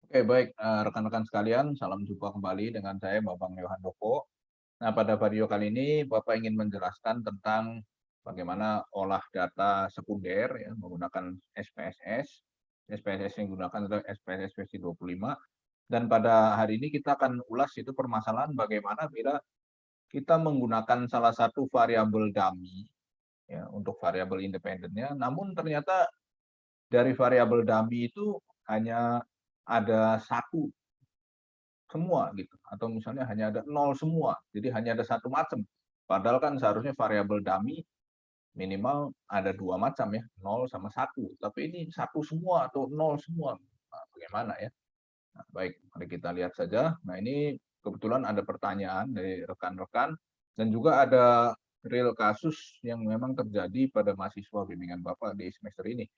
Oke, baik, rekan-rekan sekalian, salam jumpa kembali dengan saya Babang Yohandoko. Nah, pada video kali ini Bapak ingin menjelaskan tentang bagaimana olah data sekunder ya, menggunakan SPSS. SPSS yang digunakan adalah SPSS versi 25. Dan pada hari ini kita akan ulas itu permasalahan bagaimana bila kita menggunakan salah satu variabel dummy ya, untuk variabel independennya, namun ternyata dari variabel dummy itu hanya ada satu semua gitu, atau misalnya hanya ada nol semua, jadi hanya ada satu macam. Padahal kan seharusnya variabel dummy minimal ada dua macam ya, nol sama satu. Tapi ini satu semua atau nol semua. Nah, bagaimana ya? Nah, baik, mari kita lihat saja. Nah, ini kebetulan ada pertanyaan dari rekan-rekan dan juga ada real kasus yang memang terjadi pada mahasiswa bimbingan Bapak di semester ini.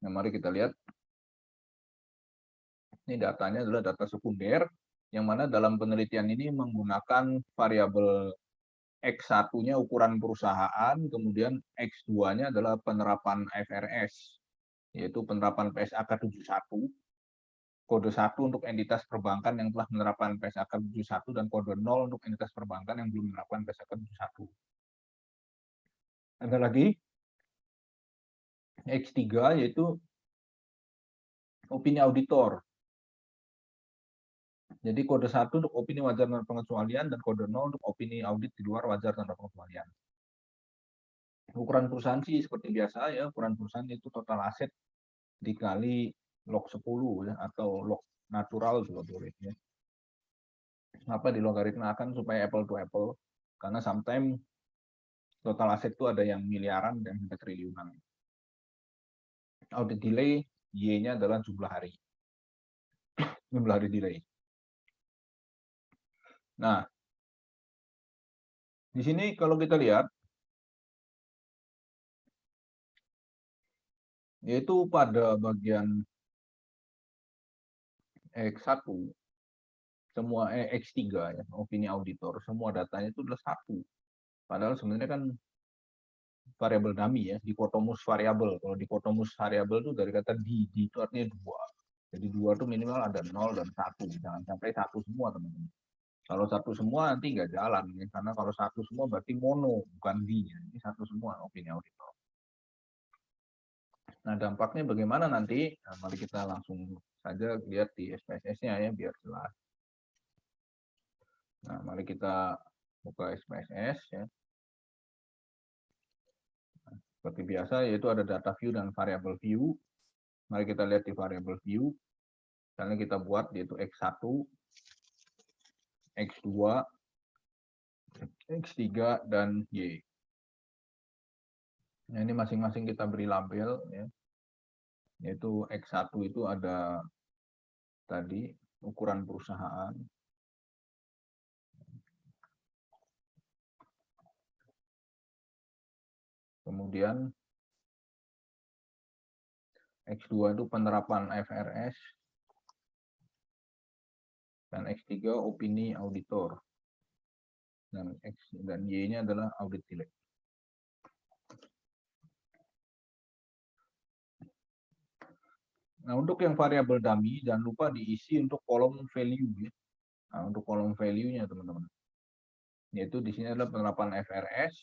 Nah, mari kita lihat. Ini datanya adalah data sekunder, yang mana dalam penelitian ini menggunakan variabel X1-nya ukuran perusahaan, kemudian X2-nya adalah penerapan FRS, yaitu penerapan PSAK 71, kode 1 untuk entitas perbankan yang telah menerapkan PSAK 71, dan kode 0 untuk entitas perbankan yang belum menerapkan PSAK 71. Ada lagi X3, yaitu opini auditor. Jadi kode 1 untuk opini wajar tanpa pengecualian dan kode 0 untuk opini audit di luar wajar tanpa pengecualian. Ukuran perusahaan sih seperti biasa ya, ukuran perusahaan itu total aset dikali log 10 ya, atau log natural juga boleh ya. Kenapa dilogaritmakan supaya apple to apple? Karena sometimes total aset itu ada yang miliaran dan hingga triliunan. Audit delay, Y-nya adalah jumlah hari. Jumlah hari delay. Nah, di sini kalau kita lihat, yaitu pada bagian X1, semua X3 ya, opini auditor, semua datanya itu adalah satu. Padahal sebenarnya kan variabel dummy ya, dikotomus variabel. Kalau dikotomus variabel itu dari kata di itu artinya dua. Jadi dua itu minimal ada 0 dan 1. Jangan sampai satu semua, teman-teman. Kalau satu semua nanti nggak jalan ya, karena kalau satu semua berarti mono, bukan di. Ini satu semua opini auditor. Nah, dampaknya bagaimana nanti? Nah, mari kita langsung saja lihat di SPSS-nya ya, biar jelas. Nah, mari kita buka SPSS ya. Seperti biasa, yaitu ada data view dan variable view. Mari kita lihat di variable view. Misalnya kita buat yaitu X1, X2, X3, dan Y. Nah, ini masing-masing kita beri label ya. Yaitu X1 itu ada tadi ukuran perusahaan. Kemudian X2 itu penerapan FRS, dan X3 opini auditor. Dan Y-nya adalah audit delay. Nah, untuk yang variabel dummy, jangan lupa diisi untuk kolom value ya. Nah, untuk kolom value-nya teman-teman. Yaitu di sini adalah penerapan FRS.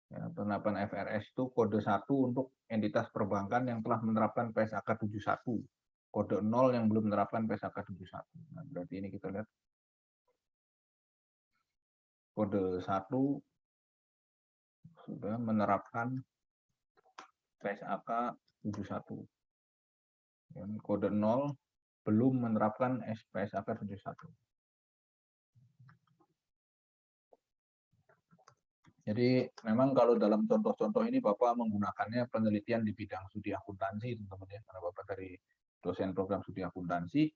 Ya, penerapan FRS itu kode 1 untuk entitas perbankan yang telah menerapkan PSAK 71. Kode 0 yang belum menerapkan PSAK 71. Nah, berarti ini kita lihat kode 1 sudah menerapkan PSAK 71. Dan kode 0 belum menerapkan PSAK 71. Jadi memang kalau dalam contoh-contoh ini Bapak menggunakannya penelitian di bidang studi akuntansi, teman-teman ya, karena Bapak dari dosen program studi akuntansi,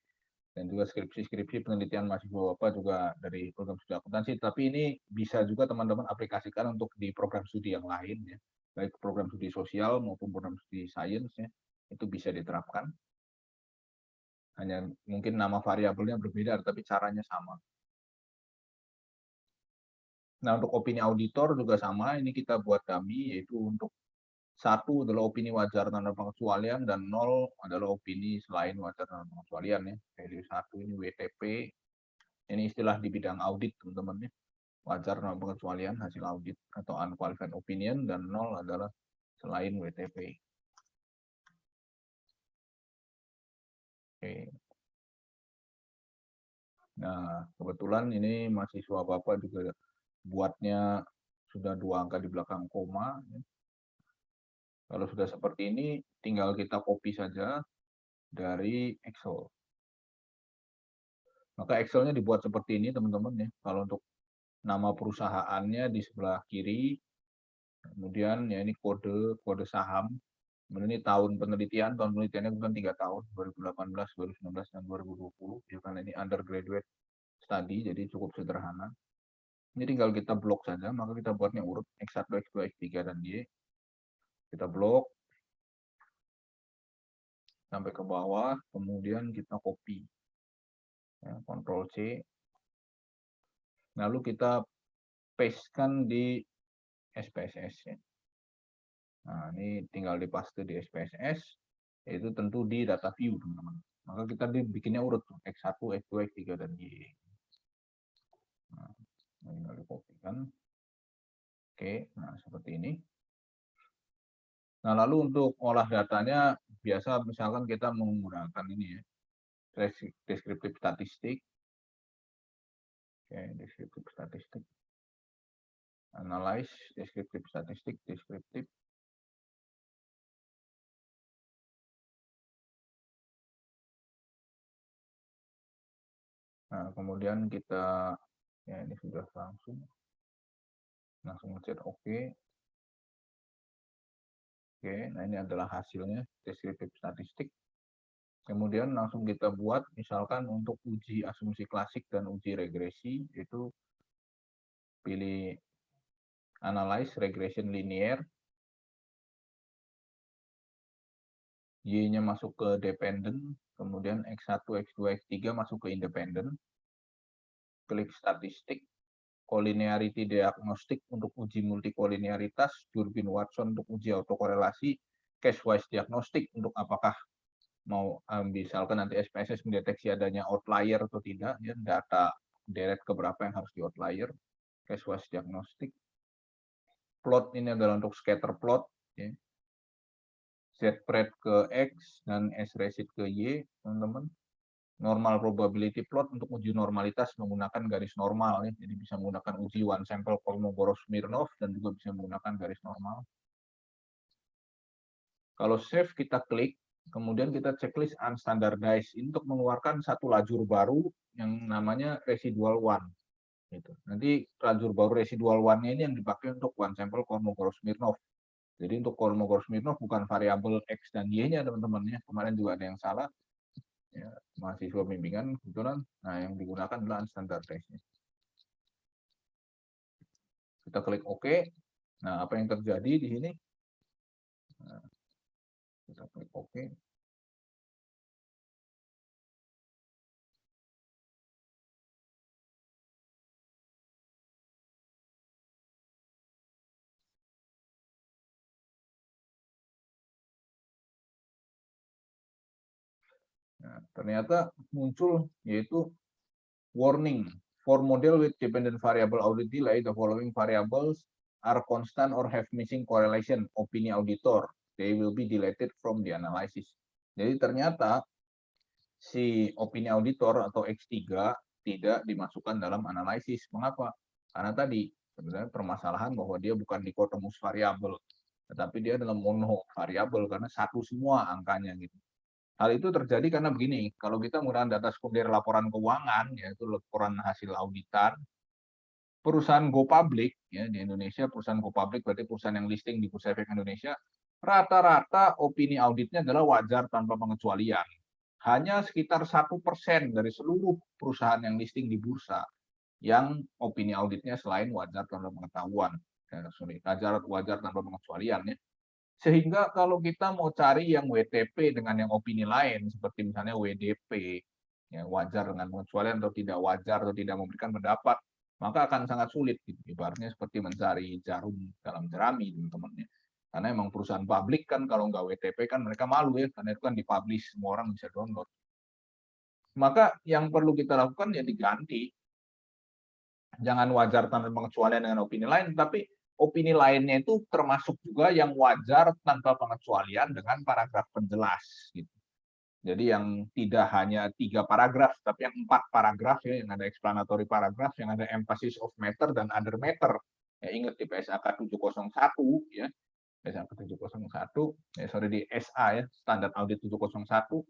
dan juga skripsi-skripsi penelitian mahasiswa Bapak juga dari program studi akuntansi. Tapi ini bisa juga teman-teman aplikasikan untuk di program studi yang lain ya, baik program studi sosial maupun program studi sains ya, itu bisa diterapkan. Hanya mungkin nama variabelnya berbeda, tapi caranya sama. Nah, untuk opini auditor juga sama, ini kita buat dummy, yaitu untuk 1 adalah opini wajar tanpa pengecualian, dan 0 adalah opini selain wajar tanpa pengecualian ya. Value 1 ini WTP, ini istilah di bidang audit teman-teman ya. Wajar tanpa pengecualian hasil audit atau unqualified opinion, dan 0 adalah selain WTP. Oke. Nah, kebetulan ini mahasiswa Bapak juga buatnya sudah 2 angka di belakang koma. Kalau sudah seperti ini, tinggal kita copy saja dari Excel. Maka Excelnya dibuat seperti ini, teman-teman ya. Kalau untuk nama perusahaannya di sebelah kiri, kemudian ya ini kode saham, kemudian ini tahun penelitiannya bukan 3 tahun, 2018, 2019, dan 2020. Ya, karena ini undergraduate study, jadi cukup sederhana. Ini tinggal kita blok saja, maka kita buatnya urut X1, X2, X3, dan Y. Kita blok sampai ke bawah, kemudian kita copy. Ya, Ctrl C. Lalu kita pastekan di SPSS. Ya. Nah, ini tinggal dipaste di SPSS, yaitu tentu di data view, teman-teman. Maka kita bikinnya urut, X1, X2, X3, dan Y. Nah, tinggal dikopikan. Oke, nah seperti ini. Nah, lalu untuk olah datanya, biasa misalkan kita menggunakan ini ya, deskriptif statistik. Oke, deskriptif statistik. Analyze, deskriptif statistik, deskriptif. Nah, kemudian kita, ya ini sudah langsung ngecek oke. Oke, nah ini adalah hasilnya, deskriptif statistik. Kemudian langsung kita buat, misalkan untuk uji asumsi klasik dan uji regresi, itu pilih analyze regression linear, Y-nya masuk ke dependent, kemudian X1, X2, X3 masuk ke independent, klik statistik, collinearity diagnostik untuk uji multikolinearitas, Durbin-Watson untuk uji autokorelasi, case-wise diagnostik untuk apakah mau misalkan nanti SPSS mendeteksi adanya outlier atau tidak, ya, data deret keberapa yang harus di outlier, case-wise diagnostik. Plot ini adalah untuk scatter plot, ya. Z-pred ke X dan S-resid ke Y, teman-teman. Normal probability plot untuk uji normalitas menggunakan garis normal, ya. Jadi bisa menggunakan uji one sample Kolmogorov-Smirnov dan juga bisa menggunakan garis normal. Kalau save kita klik, kemudian kita checklist unstandardized untuk mengeluarkan satu lajur baru yang namanya residual one. Gitu. Nanti lajur baru residual one-nya ini yang dipakai untuk one sample Kolmogorov-Smirnov. Jadi untuk Kolmogorov-Smirnov bukan variabel X dan Y-nya, teman-teman. Ya. Kemarin juga ada yang salah. Ya, mahasiswa bimbingan kebetulan, nah yang digunakan adalah unstandardized. Kita klik OK. Nah, apa yang terjadi di sini? Nah, kita klik OK. Nah, ternyata muncul yaitu warning for model with dependent variable audit delay, the following variables are constant or have missing correlation. Opini auditor, they will be deleted from the analysis. Jadi ternyata si opini auditor atau X3 tidak dimasukkan dalam analisis. Mengapa? Karena tadi sebenarnya permasalahan bahwa dia bukan dikotomus variabel, tetapi dia adalah mono variabel karena satu semua angkanya gitu. Hal itu terjadi karena begini, kalau kita menggunakan data sekunder laporan keuangan, yaitu laporan hasil auditan, perusahaan go public ya di Indonesia, perusahaan go public berarti perusahaan yang listing di Bursa Efek Indonesia, rata-rata opini auditnya adalah wajar tanpa pengecualian. Hanya sekitar 1% dari seluruh perusahaan yang listing di bursa yang opini auditnya selain wajar tanpa pengetahuan, wajar tanpa pengecualian ya. Sehingga kalau kita mau cari yang WTP dengan yang opini lain, seperti misalnya WDP, ya, wajar dengan pengecualian atau tidak wajar atau tidak memberikan pendapat, maka akan sangat sulit. Gitu. Ibaratnya seperti mencari jarum dalam jerami, teman-teman. Karena emang perusahaan publik kan kalau nggak WTP kan mereka malu ya, karena itu kan dipublish, semua orang bisa download. Maka yang perlu kita lakukan ya diganti. Jangan wajar tanpa pengecualian dengan opini lain, tapi opini lainnya itu termasuk juga yang wajar tanpa pengecualian dengan paragraf penjelas. Gitu. Jadi yang tidak hanya 3 paragraf, tapi yang 4 paragraf ya, yang ada explanatory paragraf, yang ada emphasis of matter dan other matter. Ya, ingat di PSAK 701 ya, PSAK 701, di SA ya, Standar Audit 701,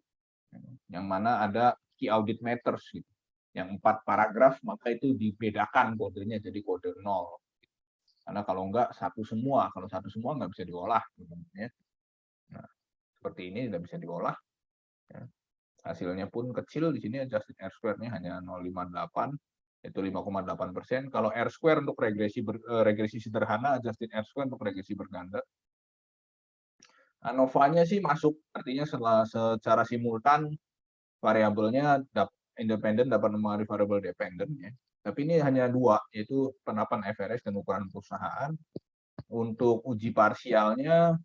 yang mana ada key audit matters gitu. Yang 4 paragraf, maka itu dibedakan kodenya jadi kode 0. Karena kalau enggak satu semua, kalau satu semua nggak bisa diolah. Ya. Nah, seperti ini tidak bisa diolah. Ya. Hasilnya pun kecil, di sini adjusted R square-nya hanya 0,58, itu 5,8%. Kalau R square untuk regresi sederhana, adjusted R square untuk regresi berganda. ANOVA-nya sih masuk, artinya secara simultan variabelnya independen dapat mempengaruhi variabel dependen. Ya. Tapi ini hanya 2, yaitu penerapan FRS dan ukuran perusahaan. Untuk uji parsialnya,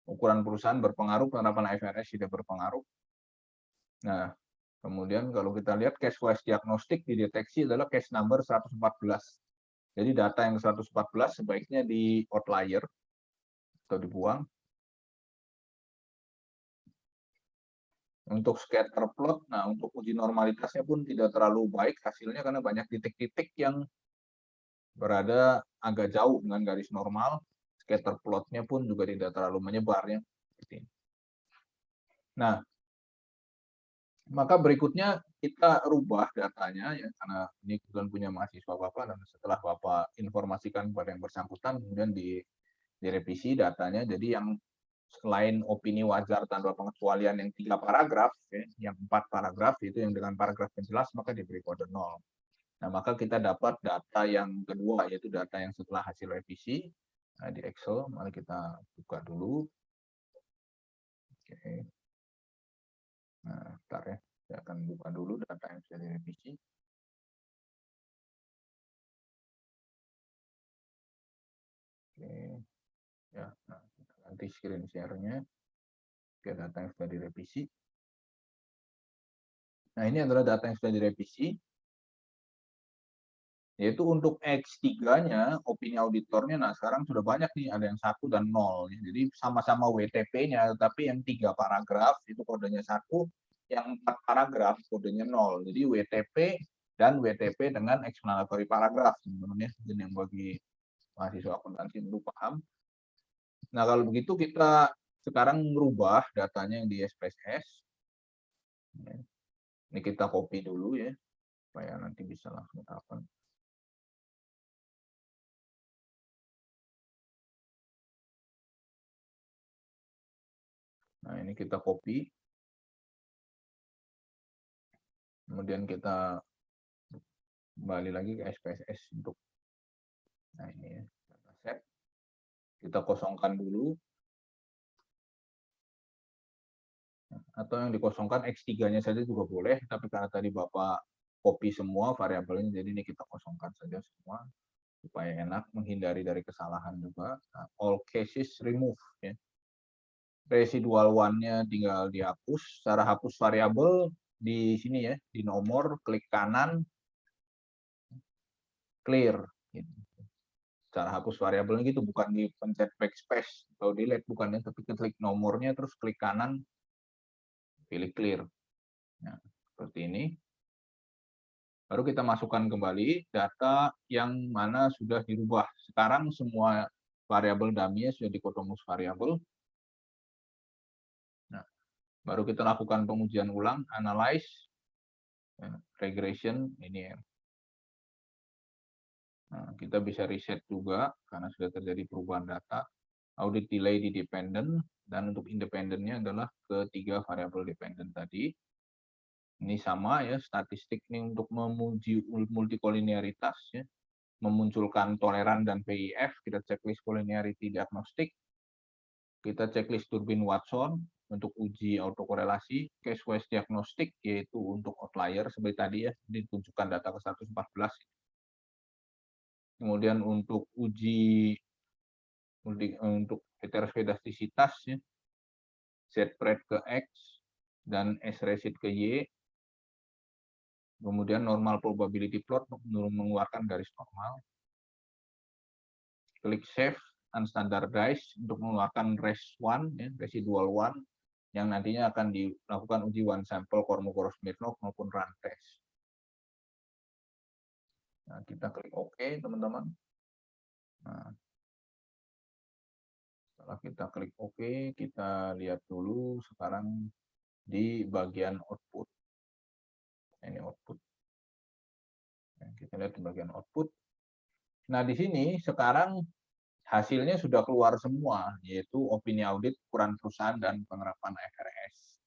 ukuran perusahaan berpengaruh, penerapan FRS tidak berpengaruh. Nah, kemudian kalau kita lihat case wise diagnostik dideteksi adalah case number 114. Jadi data yang 114 sebaiknya di outlier atau dibuang. Untuk scatter plot, nah untuk uji normalitasnya pun tidak terlalu baik hasilnya karena banyak titik-titik yang berada agak jauh dengan garis normal. Scatter plotnya pun juga tidak terlalu menyebarnya. Nah, maka berikutnya kita rubah datanya ya, karena ini kebetulan punya mahasiswa Bapak, dan setelah Bapak informasikan kepada yang bersangkutan, kemudian direvisi datanya. Jadi yang selain opini wajar tanpa pengecualian yang 3 paragraf, ya, yang 4 paragraf itu yang dengan paragraf penjelas maka diberi kode 0. Nah, maka kita dapat data yang kedua, yaitu data yang setelah hasil revisi. Nah, di Excel, mari kita buka dulu. Oke. Nah, bentar ya. Saya akan buka dulu data yang sudah direvisi. Oke. Ya, nah, nanti screen share-nya. Oke, data yang sudah direvisi. Nah, ini adalah data yang sudah direvisi. Yaitu untuk X3-nya, opini auditornya, nah sekarang sudah banyak nih, ada yang 1 dan 0. Jadi sama-sama WTP-nya, tapi yang 3 paragraf itu kodenya 1, yang 4 paragraf kodenya 0. Jadi WTP dan WTP dengan explanatory paragraf, teman-teman ya. Ini yang bagi mahasiswa akuntansi perlu paham. Nah, kalau begitu kita sekarang merubah datanya yang di SPSS. Ini kita copy dulu ya, supaya nanti bisa langsung apa. Nah, ini kita copy. Kemudian kita kembali lagi ke SPSS untuk, nah ini ya, dataset. Kita kosongkan dulu. Atau yang dikosongkan X3-nya saja juga boleh, tapi karena tadi Bapak copy semua variabelnya, jadi ini kita kosongkan saja semua, supaya enak, menghindari dari kesalahan juga. Nah, all cases remove. Ya. Residual one-nya tinggal dihapus. Cara hapus variabel di sini ya, di nomor, klik kanan, clear. Cara hapus variabelnya gitu, bukan di pencet backspace atau delete, bukannya, tapi klik nomornya, terus klik kanan, pilih clear. Nah, seperti ini. Baru kita masukkan kembali data yang mana sudah dirubah. Sekarang semua variabel dummy sudah dikotomus variabel. Nah, baru kita lakukan pengujian ulang, analyze, regression, ini ya. Nah, kita bisa reset juga karena sudah terjadi perubahan data. Audit delay di dependent, dan untuk independennya adalah ketiga variabel dependent tadi. Ini sama ya, statistik ini untuk memuji multikolinearitas ya, memunculkan toleran dan PIF, kita checklist collinearity diagnostik, kita checklist turbin Watson untuk uji autokorelasi, case wise diagnostik yaitu untuk outlier seperti tadi ya, ditunjukkan data ke 114. Kemudian untuk uji untuk heteroskedastisitas ya, Z pred ke X dan S resid ke Y. Kemudian normal probability plot mengeluarkan garis normal. Klik save unstandardized untuk mengeluarkan res1 ya, residual one yang nantinya akan dilakukan uji one sample Kolmogorov-Smirnov maupun run test. Nah, kita klik OK, teman-teman. Nah, setelah kita klik OK, kita lihat dulu sekarang di bagian output. Ini output. Kita lihat di bagian output. Nah, di sini sekarang hasilnya sudah keluar semua, yaitu opini audit, ukuran perusahaan, dan penerapan IFRS.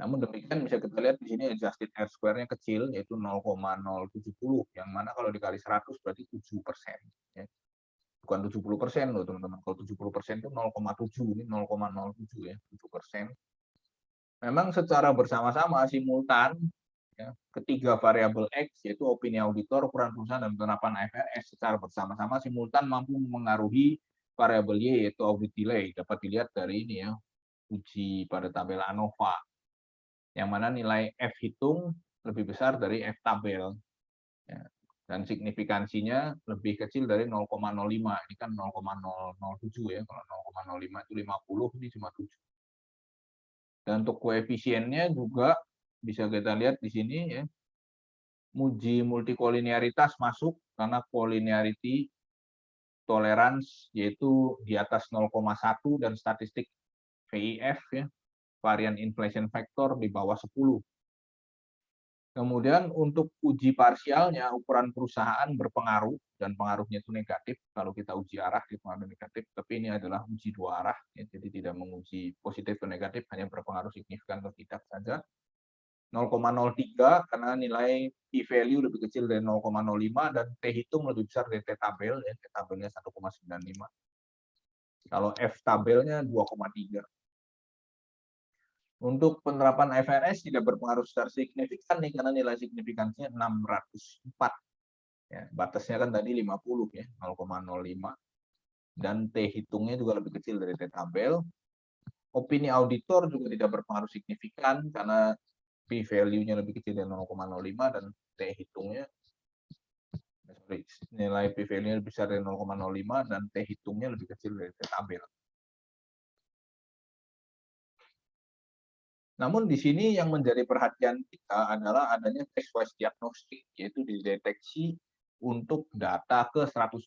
Namun demikian bisa kita lihat di sini adjusted R square-nya kecil, yaitu 0,070, yang mana kalau dikali 100 berarti 7%. Ya. Bukan 70% loh teman-teman, kalau 70% itu 0,7, ini 0,07 ya, 7%. Memang secara bersama-sama simultan, ya, ketiga variabel X, yaitu opini auditor, ukuran perusahaan, dan penerapan IFRS secara bersama-sama simultan mampu mengaruhi variabel Y, yaitu audit delay. Dapat dilihat dari ini ya, uji pada tabel ANOVA, yang mana nilai F hitung lebih besar dari F tabel. Ya. Dan signifikansinya lebih kecil dari 0,05. Ini kan 0,007 ya, kalau 0,05 itu 50, ini cuma 7. Dan untuk koefisiennya juga bisa kita lihat di sini ya, uji multikolinearitas masuk karena collinearity tolerance yaitu di atas 0,1 dan statistik VIF ya, varian inflation factor di bawah 10. Kemudian untuk uji parsialnya ukuran perusahaan berpengaruh dan pengaruhnya itu negatif kalau kita uji arah di pengaruh negatif, tapi ini adalah uji dua arah ya, jadi tidak menguji positif ke negatif, hanya berpengaruh signifikan atau tidak saja. 0,03 karena nilai p-value lebih kecil dari 0,05 dan t hitung lebih besar dari t tabel ya, t tabelnya 1,95. Kalau f tabelnya 2,3. Untuk penerapan IFRS tidak berpengaruh secara signifikan nih karena nilai signifikansinya 604. Ya, batasnya kan tadi 50 ya, 0,05. Dan T hitungnya juga lebih kecil dari T tabel. Opini auditor juga tidak berpengaruh signifikan karena P-value-nya lebih kecil dari 0,05 dan T hitungnya nilai P-value-nya lebih besar dari 0,05 dan T hitungnya lebih kecil dari T tabel. Namun di sini yang menjadi perhatian kita adalah adanya case-wise diagnostik, yaitu dideteksi untuk data ke 114.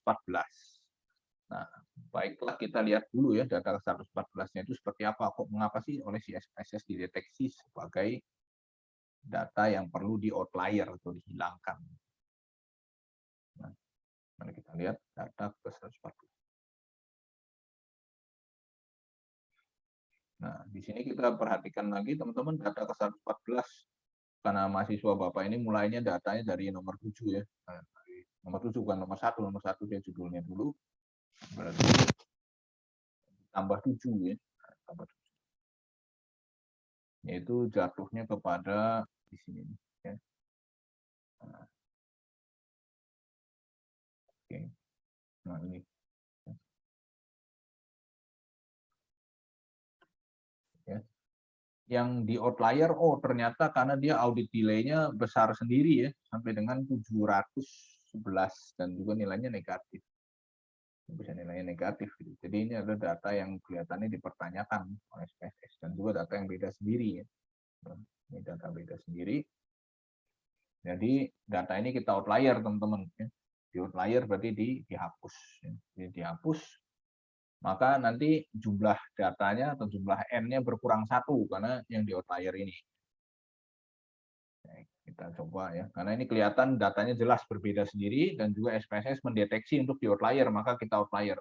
Nah, baiklah kita lihat dulu ya data ke 114-nya itu seperti apa, kok mengapa sih oleh si SPSS dideteksi sebagai data yang perlu di-outlier atau dihilangkan. Nah, mari kita lihat data ke 114. Nah, di sini kita perhatikan lagi teman-teman data ke 114 karena mahasiswa Bapak ini mulainya datanya dari nomor 7 ya. Nah, nomor 7 bukan nomor 1, nomor 1 dia judulnya dulu. Berarti tambah 7 ya. Tambah 7. Yaitu jatuhnya kepada di sini ya. Nah, oke. Nah, ini. Ya. Yang di outlier, oh ternyata karena dia audit delay-nya besar sendiri ya, sampai dengan 711 dan juga nilainya negatif. Bisa nilainya negatif. Gitu. Jadi ini adalah data yang kelihatannya dipertanyakan oleh SPSS dan juga data yang beda sendiri ya. Ini data beda sendiri. Jadi data ini kita outlier teman-teman. Ya. Di outlier berarti dihapus. Ya. Jadi dihapus, maka nanti jumlah datanya atau jumlah N-nya berkurang 1 karena yang di outlier ini. Kita coba ya, karena ini kelihatan datanya jelas berbeda sendiri dan juga SPSS mendeteksi untuk di outlier, maka kita outlier.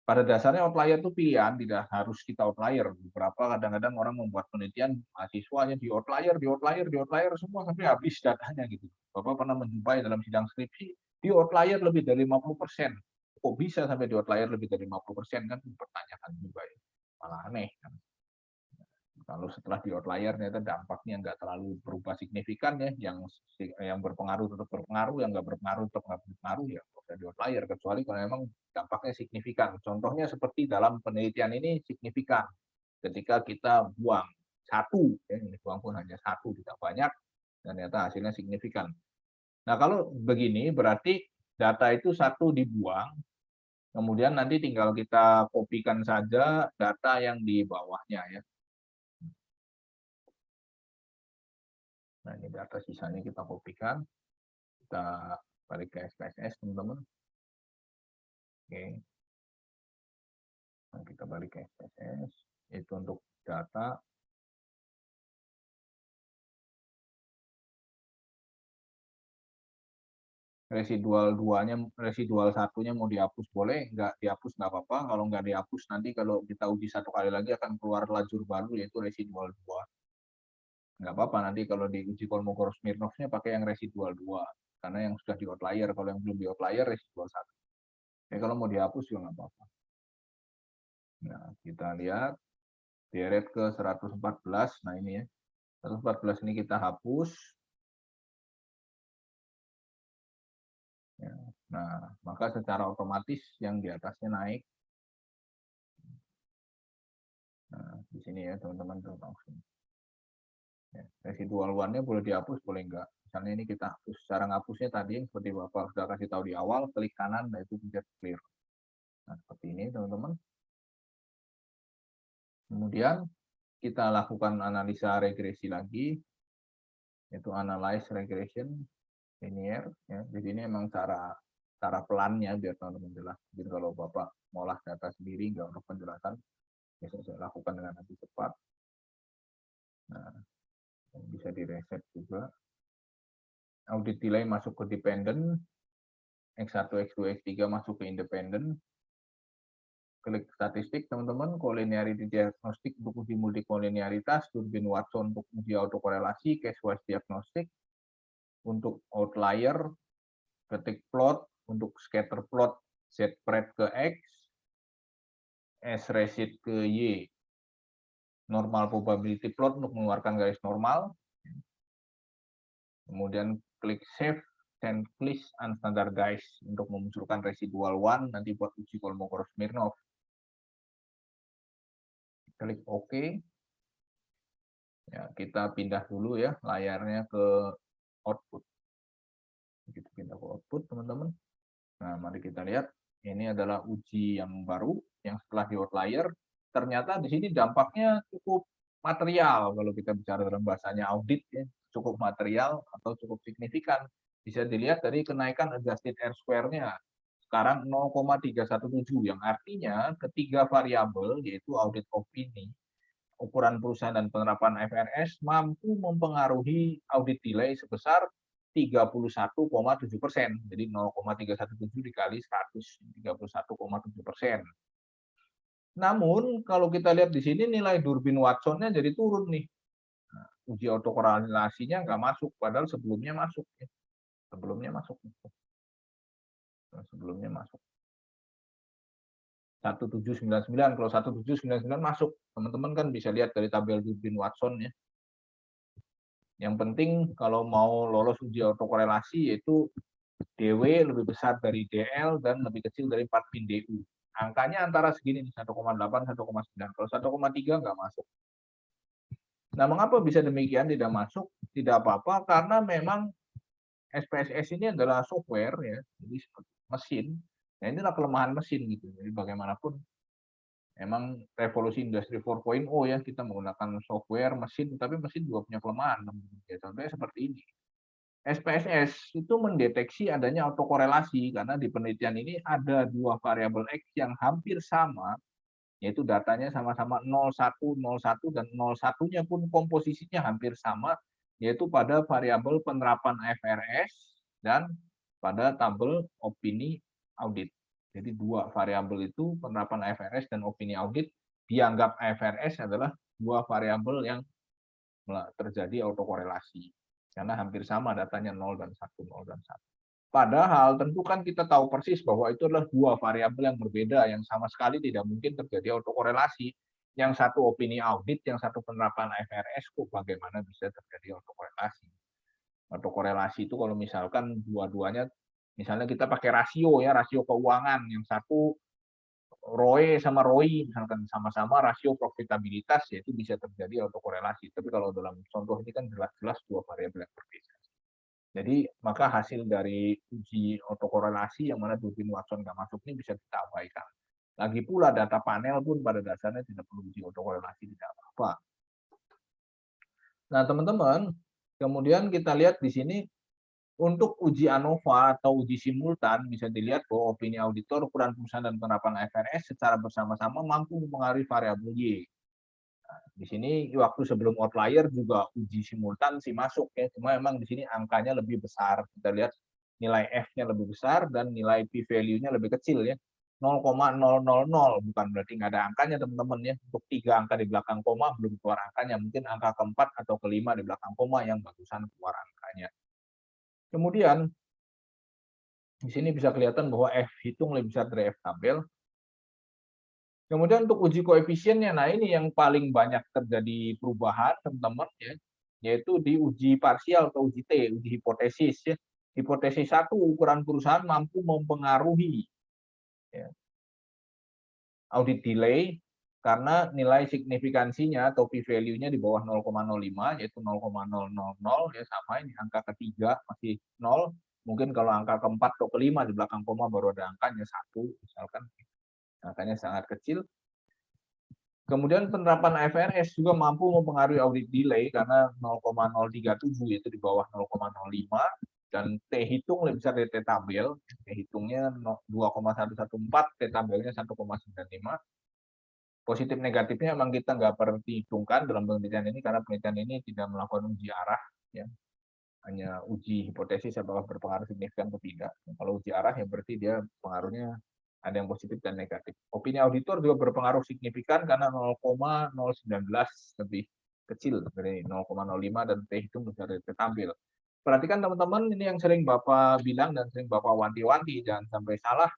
Pada dasarnya outlier itu pilihan, tidak harus kita outlier. Beberapa kadang-kadang orang membuat penelitian, mahasiswanya di outlier semua sampai habis datanya gitu. Bapak pernah menjumpai dalam sidang skripsi, di outlier lebih dari 50%. Kok bisa sampai di outlier lebih dari 50% kan? Pertanyaan juga ya. Malah aneh kan. Kalau setelah di outlier ternyata dampaknya nggak terlalu berubah signifikan ya, yang berpengaruh tetap berpengaruh, yang nggak berpengaruh tetap nggak berpengaruh ya nggak usah di outlier, kecuali kalau memang dampaknya signifikan. Contohnya seperti dalam penelitian ini signifikan ketika kita buang satu, ya, ini buang pun hanya satu, tidak banyak, dan ternyata hasilnya signifikan. Nah kalau begini berarti data itu satu dibuang, kemudian nanti tinggal kita kopikan saja data yang di bawahnya ya. Nah, ini data sisanya kita kopikan, kita balik ke SPSS, teman-teman. Oke. Nah, kita balik ke SPSS, itu untuk data. Residual satunya mau dihapus boleh, nggak dihapus nggak apa-apa. Kalau nggak dihapus, nanti kalau kita uji satu kali lagi akan keluar lajur baru, yaitu residual 2. Nggak apa-apa nanti kalau diuji Kolmogorov-Smirnovnya pakai yang residual 2, karena yang sudah di outlier. Kalau yang belum di outlier residual 1. Ya kalau mau dihapus juga nggak apa-apa. Nah, kita lihat deret ke 114. Nah ini ya, 114 ini kita hapus. Ya, nah, maka secara otomatis yang di atasnya naik. Nah, di sini ya teman-teman langsung. Ya, residual one-nya boleh dihapus, boleh enggak. Misalnya ini kita hapus. Cara ngapusnya tadi yang seperti Bapak sudah kasih tahu di awal, klik kanan, nah itu pencet clear. Nah, seperti ini teman-teman. Kemudian kita lakukan analisa regresi lagi, yaitu analyze regression linear. Ya. Jadi ini memang cara pelannya biar teman-teman jelas. Jadi kalau Bapak ngolah data sendiri, nggak untuk penjelasan, biasanya saya lakukan dengan lebih cepat. Nah, bisa direset juga. Audit delay masuk ke dependent, X1, X2, X3 masuk ke independent. Klik statistik teman-teman, collinearity diagnostik untuk uji multikolinearitas, Durbin Watson untuk uji autokorelasi, case wise diagnostik, untuk outlier, ketik plot, untuk scatter plot, Z spread ke X, S resid ke Y, normal probability plot untuk mengeluarkan garis normal, kemudian klik save, send list unstandardized untuk memunculkan residual one nanti buat uji Kolmogorov-Smirnov. Klik OK. Ya, kita pindah dulu ya layarnya ke output. Kita pindah ke output, teman-teman. Nah, mari kita lihat. Ini adalah uji yang baru, yang setelah di outlier. Ternyata di sini dampaknya cukup material kalau kita bicara dalam bahasanya audit, ya. Cukup material atau cukup signifikan. Bisa dilihat dari kenaikan adjusted R-square-nya. Sekarang 0,317, yang artinya ketiga variabel, yaitu audit opini, ukuran perusahaan dan penerapan FRS mampu mempengaruhi audit delay sebesar 31,7%. Jadi 0,317 dikali 100, 31,7%. Namun kalau kita lihat di sini nilai Durbin Watson-nya jadi turun nih. Nah, uji autokorelasinya nggak masuk, padahal sebelumnya masuk. Ya. Sebelumnya masuk. Sebelumnya masuk. 1799, kalau 1799 masuk. Teman-teman kan bisa lihat dari tabel Durbin Watson ya. Yang penting kalau mau lolos uji autokorelasi yaitu DW lebih besar dari DL dan lebih kecil dari 4 pin DU. Angkanya antara segini, 1,8, 1,9. Kalau 1,3 nggak masuk. Nah, mengapa bisa demikian tidak masuk? Tidak apa-apa, karena memang SPSS ini adalah software ya, jadi mesin. Nah, inilah kelemahan mesin gitu. Jadi bagaimanapun memang revolusi industri 4.0 ya, kita menggunakan software mesin, tapi mesin juga punya kelemahan. Ya, contohnya seperti ini. SPSS itu mendeteksi adanya autokorelasi karena di penelitian ini ada dua variabel X yang hampir sama, yaitu datanya sama-sama 01, 01, dan 01-nya pun komposisinya hampir sama, yaitu pada variabel penerapan FRS dan pada tabel opini audit. Jadi dua variabel itu, penerapan FRS dan opini audit, dianggap FRS adalah dua variabel yang terjadi autokorelasi. Karena hampir sama datanya 0 dan 1, 0 dan 1. Padahal tentu kan kita tahu persis bahwa itu adalah dua variabel yang berbeda, yang sama sekali tidak mungkin terjadi autokorelasi. yang satu opini audit, yang satu penerapan IFRS, kok bagaimana bisa terjadi autokorelasi. Autokorelasi itu kalau misalkan dua-duanya, misalnya kita pakai rasio ya, rasio keuangan, yang satu ROE sama ROI, misalkan sama-sama rasio profitabilitas, ya itu bisa terjadi autokorelasi. Tapi kalau dalam contoh ini kan jelas-jelas dua variabel yang berbeda. Jadi maka hasil dari uji autokorelasi yang mana Durbin Watson nggak masuk ini bisa kita abaikan. Lagi pula data panel pun pada dasarnya tidak perlu uji autokorelasi, tidak apa-apa. Nah teman-teman, kemudian kita lihat di sini untuk uji ANOVA atau uji simultan bisa dilihat bahwa opini auditor, ukuran perusahaan dan penerapan IFRS secara bersama-sama mampu mempengaruhi variabel Y. Nah, di sini waktu sebelum outlier juga uji simultan sih masuk ya, cuma memang di sini angkanya lebih besar. Kita lihat nilai F-nya lebih besar dan nilai P-value-nya lebih kecil ya. 0,000, bukan berarti nggak ada angkanya teman-teman ya. Untuk 3 angka di belakang koma belum keluar angkanya, mungkin angka keempat atau kelima di belakang koma yang bagusan keluar angkanya. Kemudian di sini bisa kelihatan bahwa F hitung lebih besar dari F tabel. Kemudian untuk uji koefisiennya, nah ini yang paling banyak terjadi perubahan teman-teman ya, yaitu di uji parsial atau uji T, uji hipotesis ya. Hipotesis 1, ukuran perusahaan mampu mempengaruhi ya, audit delay karena nilai signifikansinya atau p-value-nya di bawah 0,05 yaitu 0,000 ya, sama ini angka ketiga masih 0. Mungkin kalau angka keempat atau kelima di belakang koma baru ada angkanya 1 misalkan, angkanya sangat kecil. Kemudian penerapan IFRS juga mampu mempengaruhi audit delay karena 0,037 yaitu di bawah 0,05 dan T hitung lebih besar dari T tabel. T hitungnya 2,114, T tabelnya 1,95. Positif negatifnya memang kita nggak perhitungkan dalam penelitian ini karena penelitian ini tidak melakukan uji arah ya. Hanya uji hipotesis apakah berpengaruh signifikan atau tidak. Kalau uji arah ya berarti dia pengaruhnya ada yang positif dan negatif. Opini auditor juga berpengaruh signifikan karena 0,019 lebih kecil dari 0,05 dan T hitung besar dari T tampil. Perhatikan teman-teman, ini yang sering Bapak bilang dan sering Bapak wanti-wanti, jangan sampai salah,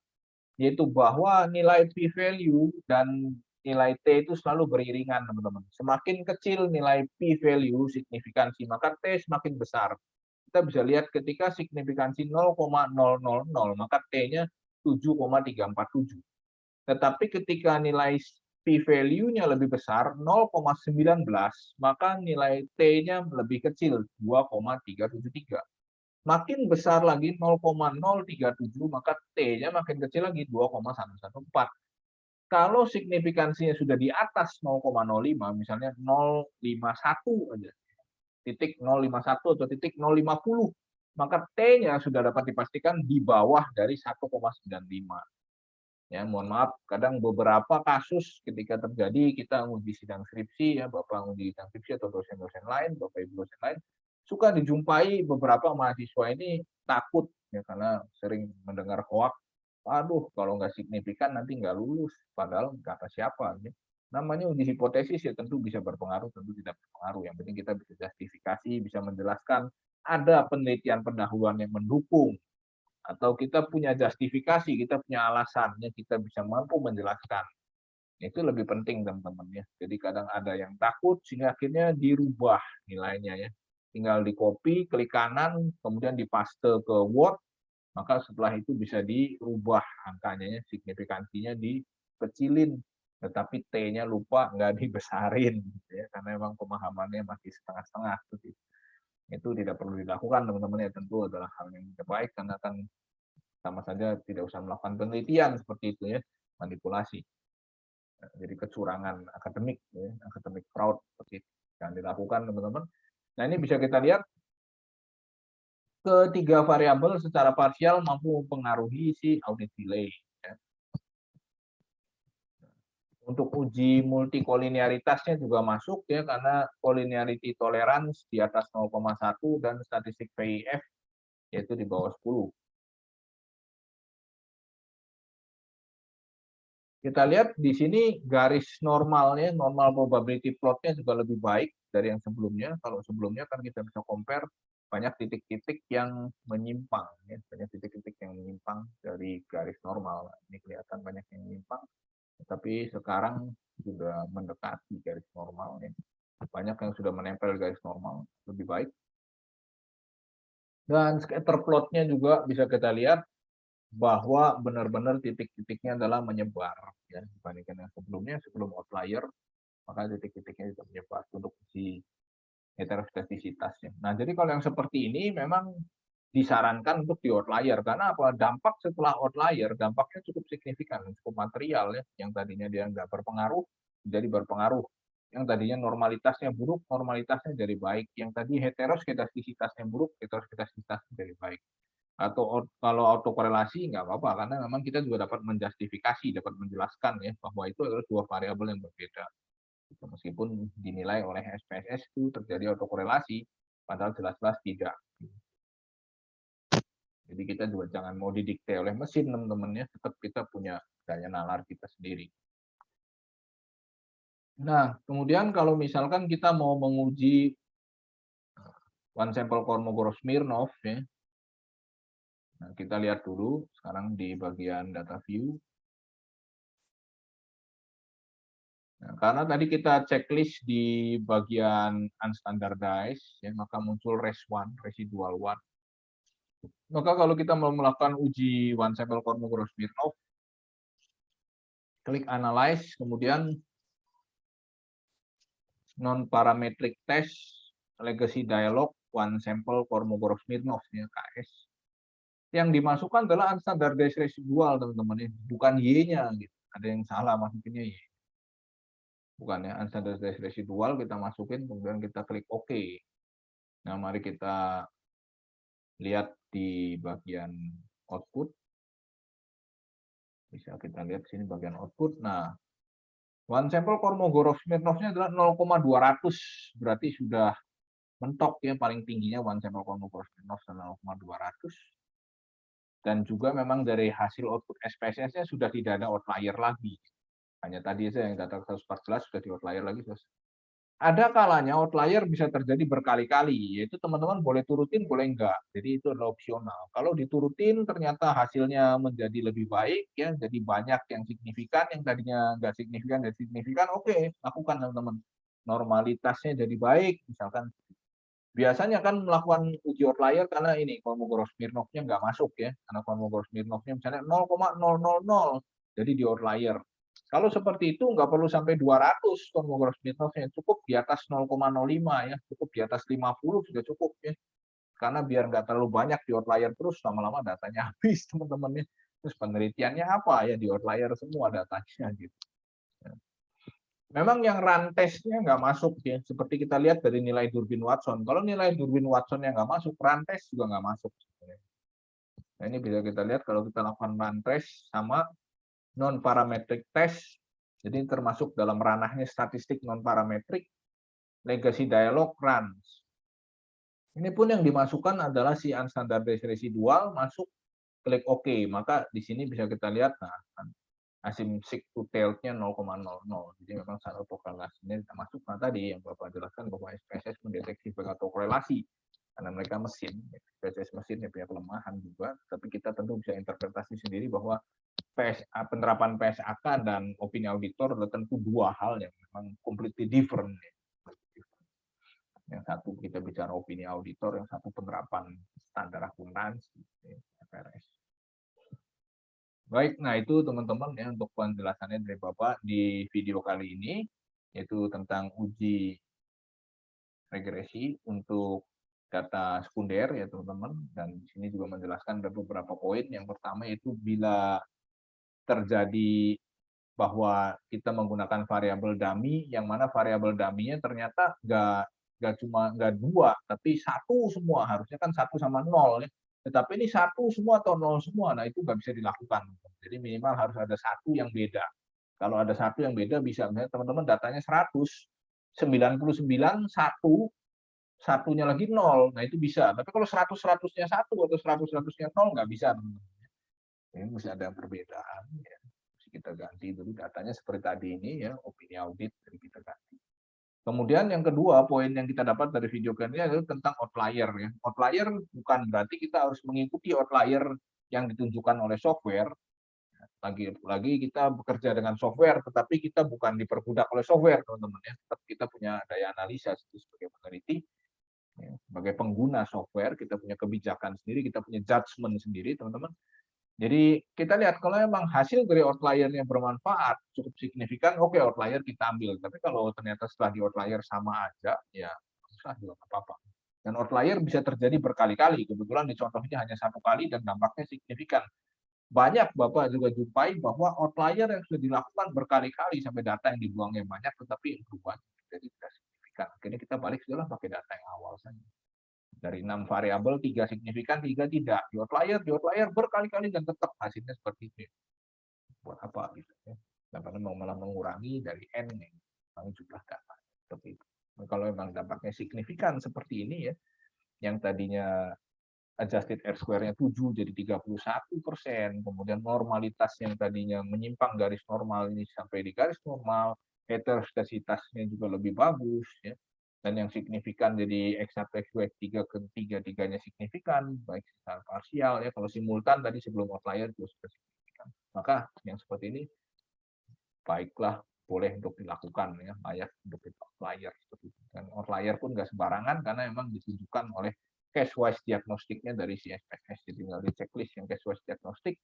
yaitu bahwa nilai p-value dan nilai T itu selalu beriringan, teman-teman. Semakin kecil nilai p-value signifikansi, maka T semakin besar. Kita bisa lihat ketika signifikansi 0,000, maka T-nya 7,347. Tetapi ketika nilai p-value-nya lebih besar, 0,19, maka nilai T-nya lebih kecil, 2,373. Makin besar lagi 0,037, maka T-nya makin kecil lagi 2,114. Kalau signifikansinya sudah di atas 0,05, misalnya 051 aja, titik 051 atau titik 050, maka T-nya sudah dapat dipastikan di bawah dari 1,95. Ya, mohon maaf, kadang beberapa kasus ketika terjadi kita uji sidang skripsi ya, Bapak uji sidang skripsi atau dosen-dosen lain, Bapak Ibu dosen lain, suka dijumpai beberapa mahasiswa ini takut ya karena sering mendengar hoak, aduh kalau nggak signifikan nanti nggak lulus, padahal kata siapa ya. Namanya uji hipotesis ya tentu bisa berpengaruh, tentu tidak berpengaruh. Yang penting kita bisa justifikasi, bisa menjelaskan ada penelitian pendahuluan yang mendukung atau kita punya justifikasi, kita punya alasannya, kita bisa mampu menjelaskan. Itu lebih penting teman-teman ya. Jadi kadang ada yang takut sehingga akhirnya dirubah nilainya ya. Tinggal di copy, klik kanan, kemudian dipaste ke Word, maka setelah itu bisa dirubah angkanya, signifikansinya dikecilin, tetapi T-nya lupa nggak dibesarin, gitu ya, karena memang pemahamannya masih setengah-setengah. Itu tidak perlu dilakukan teman-teman ya, tentu adalah hal yang terbaik karena kan sama saja tidak usah melakukan penelitian seperti itu ya, manipulasi. Jadi kecurangan akademik, ya, akademik fraud seperti itu yang dilakukan teman-teman. Nah ini bisa kita lihat ketiga variabel secara parsial mampu mempengaruhi si audit delay. Ya. Untuk uji multikolinearitasnya juga masuk ya karena collinearity tolerance di atas 0,1 dan statistik VIF yaitu di bawah 10. Kita lihat di sini garis normalnya, normal probability plotnya juga lebih baik dari yang sebelumnya. Kalau sebelumnya kan kita bisa compare banyak titik-titik yang menyimpang, ya. Banyak titik-titik yang menyimpang dari garis normal. Ini kelihatan banyak yang menyimpang. Tapi sekarang sudah mendekati garis normal ya. Banyak yang sudah menempel garis normal, lebih baik. Dan scatter plotnya juga bisa kita lihat bahwa benar-benar titik-titiknya adalah menyebar ya, dibandingkan yang sebelumnya. Sebelum outlier, maka titik-titiknya juga menyebar untuk si heterostasitasnya. Nah, jadi kalau yang seperti ini memang disarankan untuk di outlier, karena apa? Dampak setelah outlier, dampaknya cukup signifikan, cukup material ya. Yang tadinya dia nggak berpengaruh, jadi berpengaruh. Yang tadinya normalitasnya buruk, normalitasnya jadi baik. Yang tadi heteroskedastisitasnya buruk, heteroskedastisitasnya jadi baik. Atau kalau autokorelasi nggak apa-apa, karena memang kita juga dapat menjustifikasi, dapat menjelaskan ya bahwa itu adalah dua variabel yang berbeda. Meskipun dinilai oleh SPSS itu terjadi autokorelasi, padahal jelas-jelas tidak. Jadi kita juga jangan mau didikte oleh mesin, teman-teman ya, tetap kita punya daya nalar kita sendiri. Nah, kemudian kalau misalkan kita mau menguji one sample Kolmogorov-Smirnov ya. Nah, kita lihat dulu sekarang di bagian data view. Nah, karena tadi kita checklist di bagian unstandardized, ya, maka muncul res1, residual 1. Maka kalau kita mau melakukan uji one sample Kolmogorov-Smirnov, klik analyze, kemudian non-parametric test, legacy dialog, one sample Kolmogorov-Smirnov, ya, KS. Yang dimasukkan adalah unstandardized residual, teman-teman, ya, bukan Y-nya. Gitu. Ada yang salah masukinnya Y. Bukan ya, unstandardized residual kita masukin, kemudian kita klik OK. Nah, mari kita lihat di bagian output. Bisa kita lihat sini bagian output. Nah, one sample Kolmogorov-Smirnovnya adalah 0,200, berarti sudah mentok ya, paling tingginya one sample Kolmogorov-Smirnov 0,200. Dan juga memang dari hasil output SPSS-nya sudah tidak ada outlier lagi. Hanya tadi saja yang data 114 sudah di outlier lagi. Ada kalanya outlier bisa terjadi berkali-kali, yaitu teman-teman boleh turutin, boleh enggak. Jadi itu adalah opsional. Kalau diturutin ternyata hasilnya menjadi lebih baik, ya, jadi banyak yang signifikan, yang tadinya enggak signifikan dan signifikan, oke, lakukan teman-teman. Normalitasnya jadi baik, misalkan. Biasanya kan melakukan uji outlier karena ini Kolmogorov-Smirnovnya nggak masuk ya, karena Kolmogorov-Smirnovnya misalnya 0,000, jadi di outlier. Kalau seperti itu nggak perlu sampai 200 Kolmogorov-Smirnovnya, cukup di atas 0,05 ya, cukup di atas 50 sudah cukup ya. Karena biar nggak terlalu banyak di outlier terus, lama-lama datanya habis teman-teman ya. Terus penelitiannya apa ya, di outlier semua datanya gitu. Memang yang run test-nya nggak masuk ya, seperti kita lihat dari nilai Durbin-Watson. Kalau nilai Durbin-Watson yang nggak masuk, run test juga nggak masuk. Nah, ini bisa kita lihat kalau kita lakukan run test sama non-parametric test, jadi termasuk dalam ranahnya statistik non-parametric, legacy dialog runs. Ini pun yang dimasukkan adalah si unstandardized residual, masuk, klik OK. Maka di sini bisa kita lihat, nah, asymptotic to tailed-nya 0,00. Jadi memang syarat autokorelasinya masuk. Nah, tadi yang Bapak jelaskan bahwa SPSS mendeteksi sebagai autokorelasi karena mereka mesin, SPSS mesin punya kelemahan juga, tapi kita tentu bisa interpretasi sendiri bahwa penerapan PSAK dan opini auditor adalah tentu dua hal yang memang completely different. Yang satu kita bicara opini auditor, yang satu penerapan standar akuntansi, FRS. Baik, nah itu teman-teman ya untuk penjelasannya dari Bapak di video kali ini, yaitu tentang uji regresi untuk data sekunder ya teman-teman, dan di sini juga menjelaskan ada beberapa poin. Yang pertama itu bila terjadi bahwa kita menggunakan variabel dummy, yang mana variabel dummy-nya ternyata nggak dua, tapi satu semua, harusnya kan 1 sama 0 ya. Tetapi ini 1 semua atau 0 semua, nah itu nggak bisa dilakukan. Jadi minimal harus ada satu yang beda. Kalau ada satu yang beda bisa, misalnya teman-teman datanya 100, 99 1, satunya lagi 0, nah itu bisa. Tapi kalau 100-100-nya 1 atau 100-100-nya 0 nggak bisa. Ini mesti ada perbedaan. Ya. Kita ganti dulu datanya seperti tadi ini ya, opini audit, jadi kita ganti. Kemudian yang kedua, poin yang kita dapat dari video ini adalah tentang outlier ya. Outlier bukan berarti kita harus mengikuti outlier yang ditunjukkan oleh software, lagi kita bekerja dengan software, tetapi kita bukan diperbudak oleh software, teman-teman ya. Tetap kita punya daya analisa sebagai peneliti, ya, sebagai pengguna software, kita punya kebijakan sendiri, kita punya judgement sendiri, teman-teman. Jadi kita lihat kalau memang hasil dari outlier-nya bermanfaat, cukup signifikan, oke outlier kita ambil. Tapi kalau ternyata setelah di outlier sama aja, ya susah juga nggak apa-apa. Dan outlier bisa terjadi berkali-kali. Kebetulan di contohnya hanya 1 kali dan dampaknya signifikan. Banyak Bapak juga jumpai bahwa outlier yang sudah dilakukan berkali-kali sampai data yang dibuangnya banyak, tetapi perubahan jadi tidak signifikan. Akhirnya kita balik sudah pakai data yang awal saja. Dari 6 variabel, 3 signifikan, 3 tidak. Di outlier berkali-kali dan tetap hasilnya seperti itu. Buat apa gitu ya. Dampaknya malah mengurangi dari N yang jumlah data. Seperti itu. Nah, kalau memang dampaknya signifikan seperti ini ya, yang tadinya adjusted R square-nya 7 jadi 31%, kemudian normalitas yang tadinya menyimpang garis normal ini sampai di garis normal, heteroskedasitasnya juga lebih bagus ya. Dan yang signifikan jadi X1, X2, X3 ketiga-tiganya signifikan, baik secara parsial ya, kalau simultan tadi sebelum outlier itu sudah signifikan. Maka yang seperti ini baiklah boleh untuk dilakukan ya, layak untuk outlier seperti itu. Dan outlier pun nggak sembarangan karena memang ditunjukkan oleh case wise diagnostiknya dari CSPS. Jadi tinggal di checklist yang case wise diagnostik.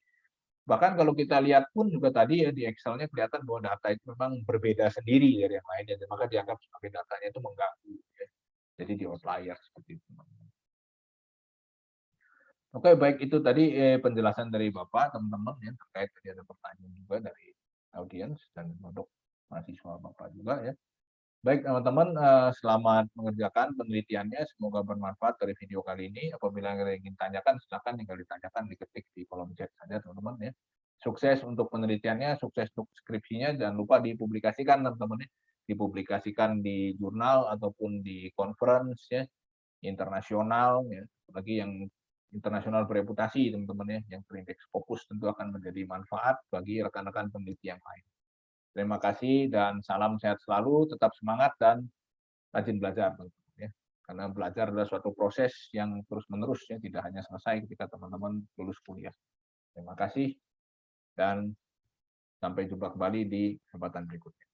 Bahkan kalau kita lihat pun juga tadi ya di Excel-nya kelihatan bahwa data itu memang berbeda sendiri dari yang lainnya, dan maka dianggap sebagai datanya itu mengganggu. Ya. Jadi di outlier seperti itu. Oke, baik itu tadi penjelasan dari Bapak, teman-teman ya, terkait tadi ada pertanyaan juga dari audiens dan untuk mahasiswa Bapak juga ya. Baik teman-teman, selamat mengerjakan penelitiannya, semoga bermanfaat dari video kali ini. Apabila ada yang ingin tanyakan, silakan tinggal ditanyakan, diketik di kolom chat saja teman-teman ya. Sukses untuk penelitiannya, sukses untuk skripsinya, jangan lupa dipublikasikan teman-teman ya. Dipublikasikan di jurnal ataupun di conference ya, internasional ya, apalagi yang internasional bereputasi teman-teman ya, yang terindeks Scopus tentu akan menjadi manfaat bagi rekan-rekan peneliti yang lain. Terima kasih dan salam sehat selalu, tetap semangat dan rajin belajar teman-teman ya. Karena belajar adalah suatu proses yang terus-menerus ya, tidak hanya selesai ketika teman-teman lulus kuliah. Terima kasih dan sampai jumpa kembali di kesempatan berikutnya.